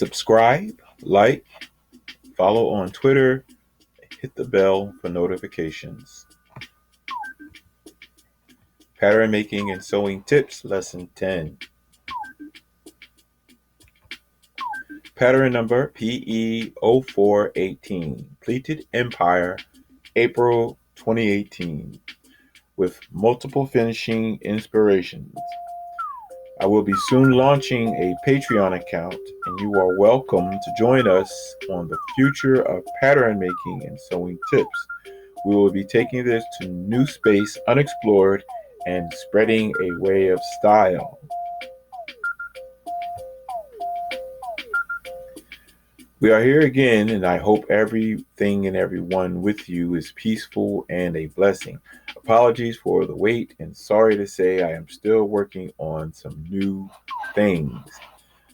Subscribe, like, follow on Twitter, hit the bell for notifications. Pattern Making and Sewing Tips, Lesson 10. Pattern number PE0418, Pleated Empire, April 2018, with multiple finishing inspirations. I will be soon launching a Patreon account, and you are welcome to join us on the future of pattern making and sewing tips. We will be taking this to new space unexplored and spreading a way of style. We are here again, and I hope everything and everyone with you is peaceful and a blessing. Apologies for the wait, and sorry to say I am still working on some new things.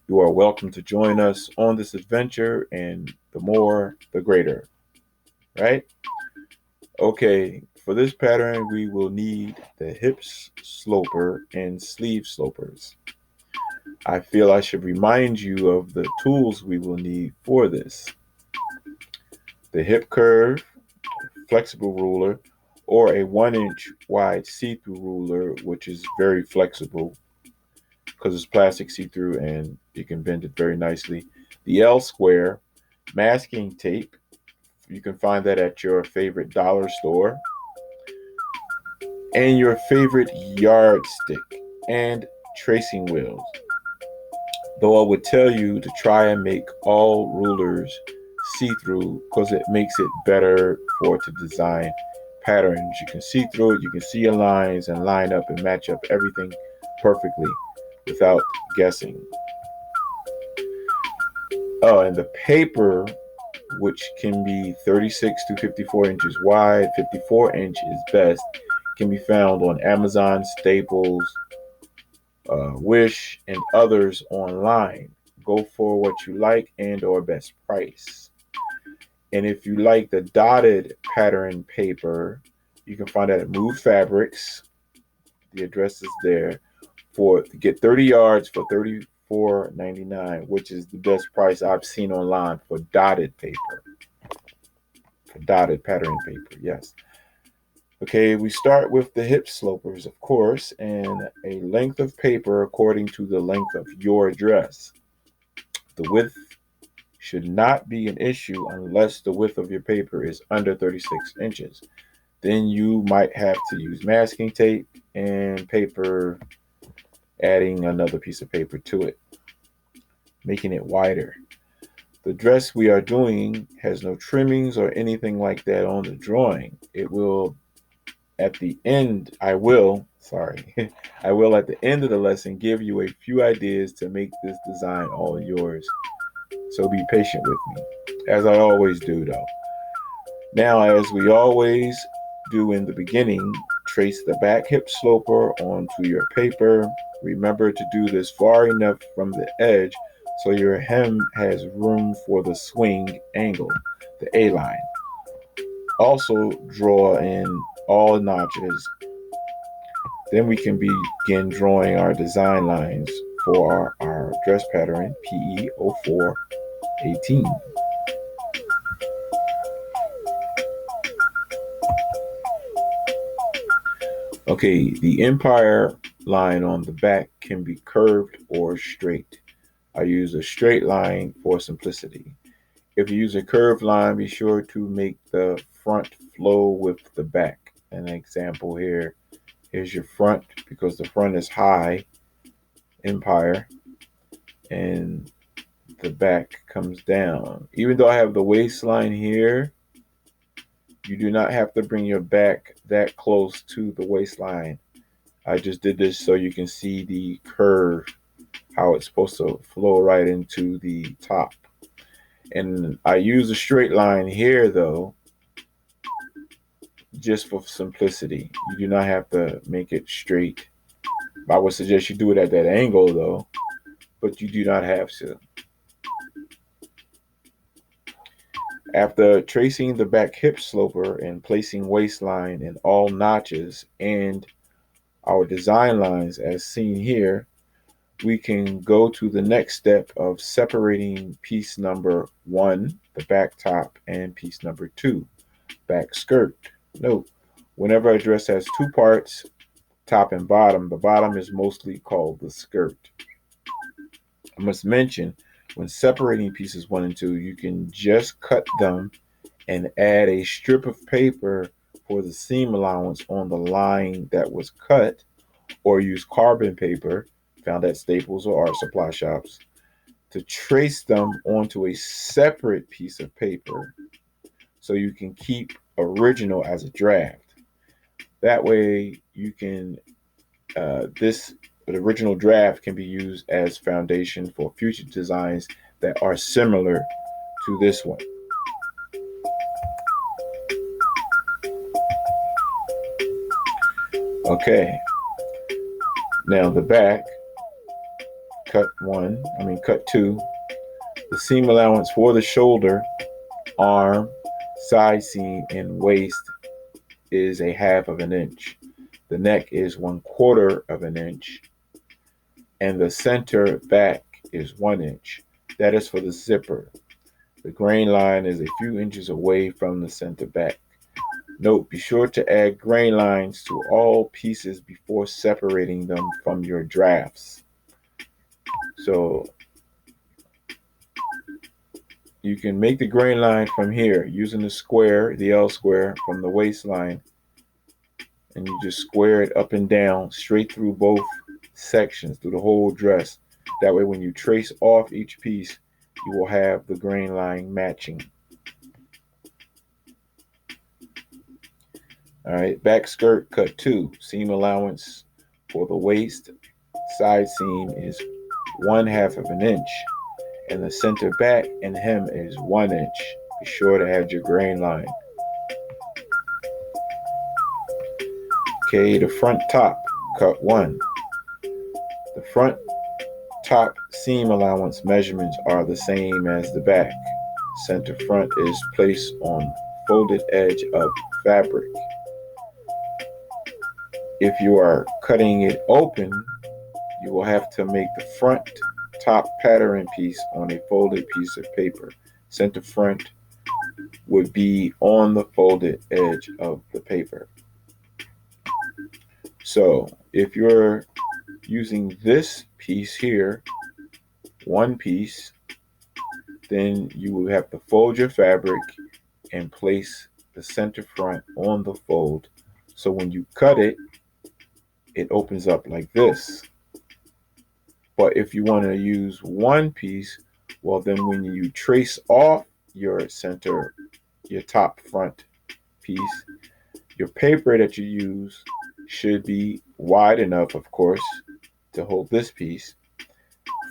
You are welcome to join us on this adventure, and the more, the greater. Right? Okay, for this pattern, we will need the hips sloper and sleeve slopers. I feel I should remind you of the tools we will need for this. The hip curve, flexible ruler, or a 1-inch wide see-through ruler, which is very flexible because it's plastic see-through and you can bend it very nicely. The L square, masking tape, you can find that at your favorite dollar store, and your favorite yardstick and tracing wheels. Though I would tell you to try and make all rulers see-through because it makes it better to design patterns. You can see through it, you can see your lines and line up and match up everything perfectly without guessing. Oh, and the paper, which can be 36 to 54 inches wide, 54 inch is best, can be found on Amazon, Staples, Wish, and others online. Go for what you like and or best price. And if you like the dotted pattern paper, you can find that at Move Fabrics. The address is there. To get 30 yards for $34.99, which is the best price I've seen online for dotted paper. For dotted pattern paper, yes. Okay, we start with the hip slopers, of course, and a length of paper according to the length of your dress. The width should not be an issue unless the width of your paper is under 36 inches. Then you might have to use masking tape and paper, adding another piece of paper to it, making it wider. The dress we are doing has no trimmings or anything like that on the drawing. I will at the end of the lesson give you a few ideas to make this design all yours. So be patient with me, as I always do though. Now, as we always do in the beginning, trace the back hip sloper onto your paper. Remember to do this far enough from the edge so your hem has room for the swing angle, the A-line. Also draw in all notches. Then we can begin drawing our design lines for our dress pattern PE0418. Okay, the empire line on the back can be curved or straight. I use a straight line for simplicity. If you use a curved line, be sure to make the front flow with the back. An example here. Here's your front, because the front is high, empire, and the back comes down. Even though I have the waistline here, you do not have to bring your back that close to the waistline. I just did this so you can see the curve, how it's supposed to flow right into the top. And I use a straight line here though, just for simplicity. You do not have to make it straight. I would suggest you do it at that angle though, but you do not have to. After tracing the back hip sloper and placing waistline in all notches and our design lines as seen here, we can go to the next step of separating piece number 1, the back top, and piece number 2, back skirt. Note, whenever a dress has two parts, top and bottom, the bottom is mostly called the skirt. I must mention, when separating pieces 1 and 2, you can just cut them and add a strip of paper for the seam allowance on the line that was cut, or use carbon paper found at Staples or art supply shops to trace them onto a separate piece of paper so you can keep original as a draft. That way you can the original draft can be used as foundation for future designs that are similar to this one. Okay, now the back, cut 2, the seam allowance for the shoulder, arm, side seam, and waist is a half of an inch. The neck is 1/4 of an inch, and the center back is 1 inch. That is for the zipper. The grain line is a few inches away from the center back. Note, be sure to add grain lines to all pieces before separating them from your drafts. So you can make the grain line from here using the L square from the waistline, and you just square it up and down straight through both sections, through the whole dress. That way when you trace off each piece, you will have the grain line matching. All right, back skirt, cut 2, seam allowance for the waist, side seam is 1/2 of an inch, and the center back and hem is 1 inch. Be sure to add your grain line. Okay, the front top, cut 1. The front top seam allowance measurements are the same as the back. Center front is placed on folded edge of fabric. If you are cutting it open, you will have to make the front top pattern piece on a folded piece of paper. Center front would be on the folded edge of the paper. So if you're using this piece here, one piece, then you will have to fold your fabric and place the center front on the fold. So when you cut it, it opens up like this. But if you want to use one piece, well, then when you trace off your top front piece, your paper that you use should be wide enough, of course, to hold this piece.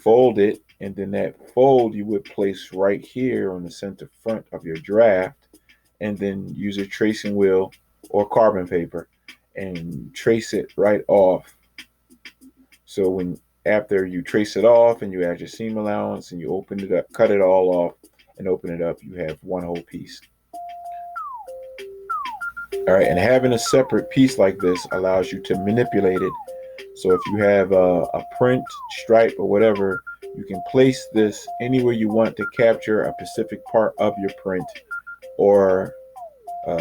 Fold it, and then that fold you would place right here on the center front of your draft, and then use a tracing wheel or carbon paper and trace it right off. So when after you trace it off and you add your seam allowance and you open it up, cut it all off and open it up, you have one whole piece. All right, and having a separate piece like this allows you to manipulate it. So if you have a print, stripe, or whatever, you can place this anywhere you want to capture a specific part of your print or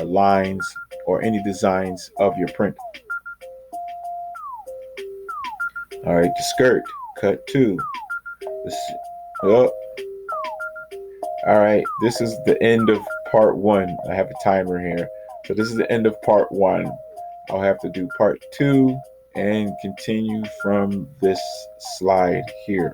lines or any designs of your print. All right, the skirt, cut 2. All right, this is the end of part 1. I have a timer here. So this is the end of part 1. I'll have to do part 2 and continue from this slide here.